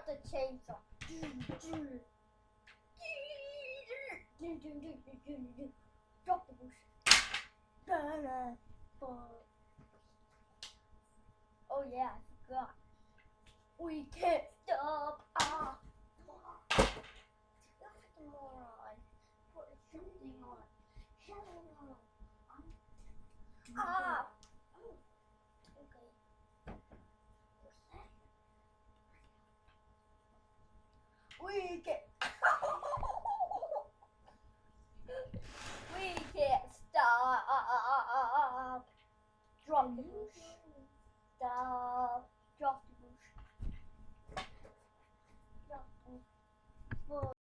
the chainsaw. Drop the bush. Oh yeah, I forgot. We can't stop. Moron. Put something on.